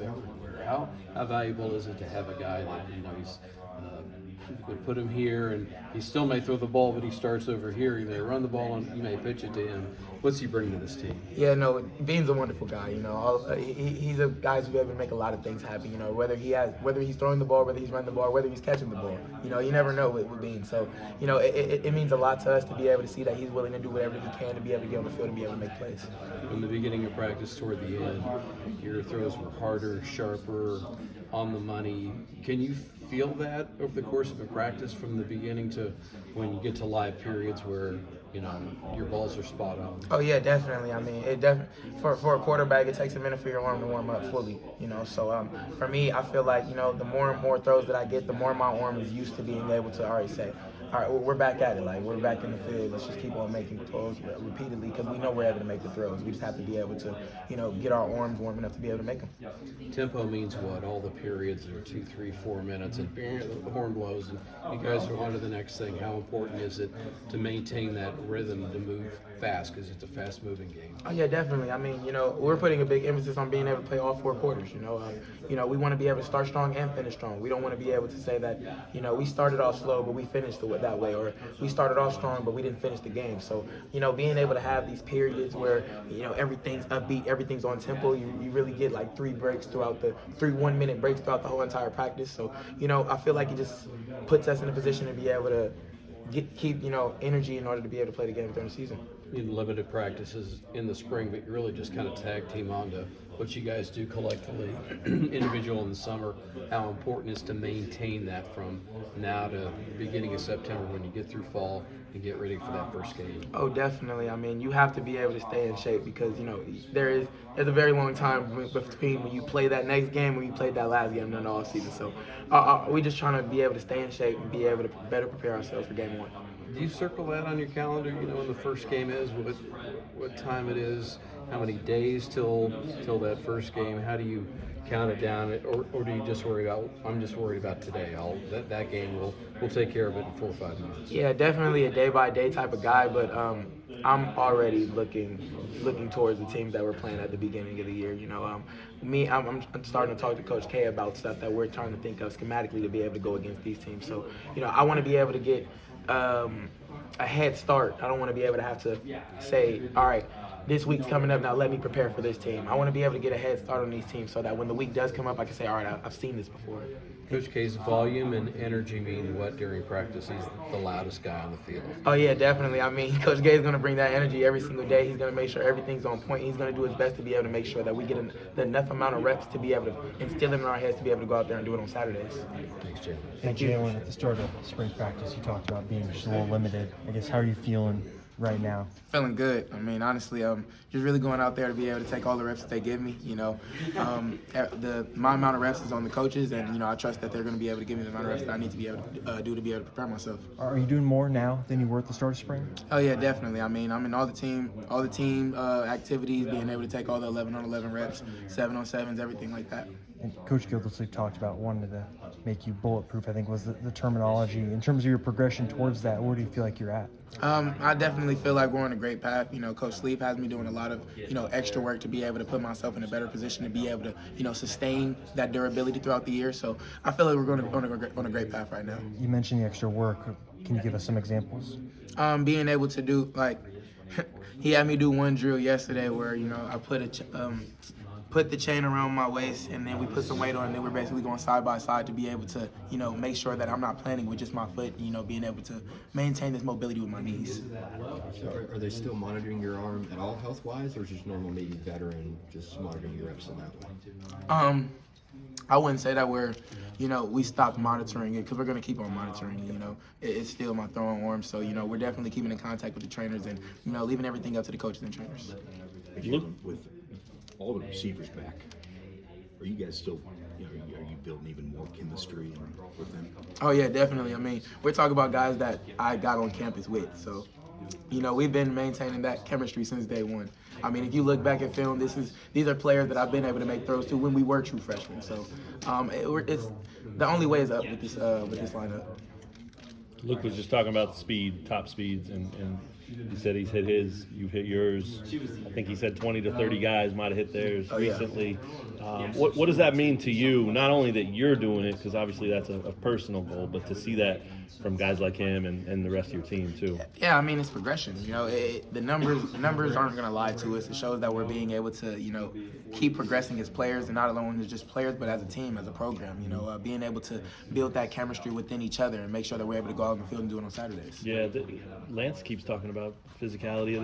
up everywhere. How valuable is it to have a guy that he's you could put him here, and he still may throw the ball, but he starts over here. He may run the ball, and you may pitch it to him. What's he bring to this team? Yeah, no, Bean's a wonderful guy. He's a guy who's able to make a lot of things happen. Whether he's throwing the ball, whether he's running the ball, whether he's catching the ball. You never know with Bean. So, it means a lot to us to be able to see that he's willing to do whatever he can to be able to get on the field and be able to make plays. From the beginning of practice toward the end, your throws were harder, sharper, on the money. Can you feel that over the course of a practice from the beginning to when you get to live periods where your balls are spot on? Oh yeah, definitely. I mean, for a quarterback, it takes a minute for your arm to warm up fully. So for me, I feel like the more and more throws that I get, the more my arm is used to being able to already say, all right, we're back at it. Like, we're back in the field. Let's just keep on making throws repeatedly because we know we're able to make the throws. We just have to be able to, get our arms warm enough to be able to make them. Tempo means what? All the periods are 2, 3, 4 minutes, and the horn blows, and you guys are on to the next thing. How important is it to maintain that rhythm to move fast because it's a fast-moving game? Oh yeah, definitely. I mean, we're putting a big emphasis on being able to play all 4 quarters. We want to be able to start strong and finish strong. We don't want to be able to say that, we started off slow, but we finished that way, or we started off strong, but we didn't finish the game. So, being able to have these periods where, everything's upbeat, everything's on tempo, you really get like 3 breaks throughout the 3 1-minute breaks throughout the whole entire practice. So, I feel like it just puts us in a position to be able to keep energy in order to be able to play the game during the season. In limited practices in the spring, but you really just kind of tag team onto what you guys do collectively, individual in the summer. How important is to maintain that from now to the beginning of September when you get through fall and get ready for that first game? Oh, definitely. I mean, you have to be able to stay in shape because there's a very long time between when you play that next game and when you played that last game during the off season. So we're just trying to be able to stay in shape and be able to better prepare ourselves for game 1. Do you circle that on your calendar? When the first game is, what time it is, how many days till that first game? How do you count it down, or do you just worry about? I'm just worried about today. That game we'll take care of it in 4 or 5 months. Yeah, definitely a day by day type of guy, but I'm already looking towards the teams that we're playing at the beginning of the year. I'm starting to talk to Coach K about stuff that we're trying to think of schematically to be able to go against these teams. So I want to be able to get a head start. I don't want to be able to have to say, all right, this week's coming up, now let me prepare for this team. I want to be able to get a head start on these teams so that when the week does come up, I can say, all right, I've seen this before. Coach K's volume and energy mean what during practice? He's the loudest guy on the field. Oh, yeah, definitely. I mean, Coach K is going to bring that energy every single day. He's going to make sure everything's on point. He's going to do his best to be able to make sure that we get enough amount of reps to be able to instill it in our heads to be able to go out there and do it on Saturdays. Thanks, Jalen. Thank you. Jalen, at the start of spring practice, you talked about being just a little limited. I guess, how are you feeling right now? Feeling good. I mean, honestly, just really going out there to be able to take all the reps that they give me. My amount of reps is on the coaches, and I trust that they're going to be able to give me the amount of reps that I need to be able to do to be able to prepare myself. Are you doing more now than you were at the start of spring? Oh yeah, definitely. I mean, I'm in all the team activities, being able to take all the 11-on-11 reps, 7-on-7s, everything like that. And Coach Gildersleeve talked about wanting to make you bulletproof, I think was the terminology. In terms of your progression towards that, where do you feel like you're at? I definitely feel like we're on a great path. Coach Sleeve has me doing a lot of, extra work to be able to put myself in a better position to be able to, sustain that durability throughout the year. So I feel like we're on a great path right now. You mentioned the extra work. Can you give us some examples? Being able to do, he had me do one drill yesterday where, I put the chain around my waist, and then we put some weight on, and then we're basically going side by side to be able to, make sure that I'm not planning with just my foot, being able to maintain this mobility with my knees. So are they still monitoring your arm at all health-wise, or is just normal, maybe veteran, just monitoring your reps in that way? I wouldn't say that we stopped monitoring it because we're going to keep on monitoring it. It's still my throwing arm, so, we're definitely keeping in contact with the trainers and, leaving everything up to the coaches and trainers. With all the receivers back, are you guys still, are you building even more chemistry with them? Oh yeah, definitely. I mean, we're talking about guys that I got on campus with, so we've been maintaining that chemistry since day one. I mean, if you look back at film, these are players that I've been able to make throws to when we were true freshmen. So it's the only way is up with this lineup. Luke was just talking about the speed, top speeds, and He said he's hit his, you've hit yours. I think he said 20 to 30 guys might have hit theirs recently. What does that mean to you? Not only that you're doing it, because obviously that's a personal goal, but to see that from guys like him and the rest of your team too. Yeah, I mean, it's progression. You know, the numbers aren't going to lie to us. It shows that we're being able to, you know, keep progressing as players, and not alone as just players, but as a team, as a program. You know, being able to build that chemistry within each other and make sure that we're able to go out on the field and do it on Saturdays. Yeah, Lance keeps talking about physicality of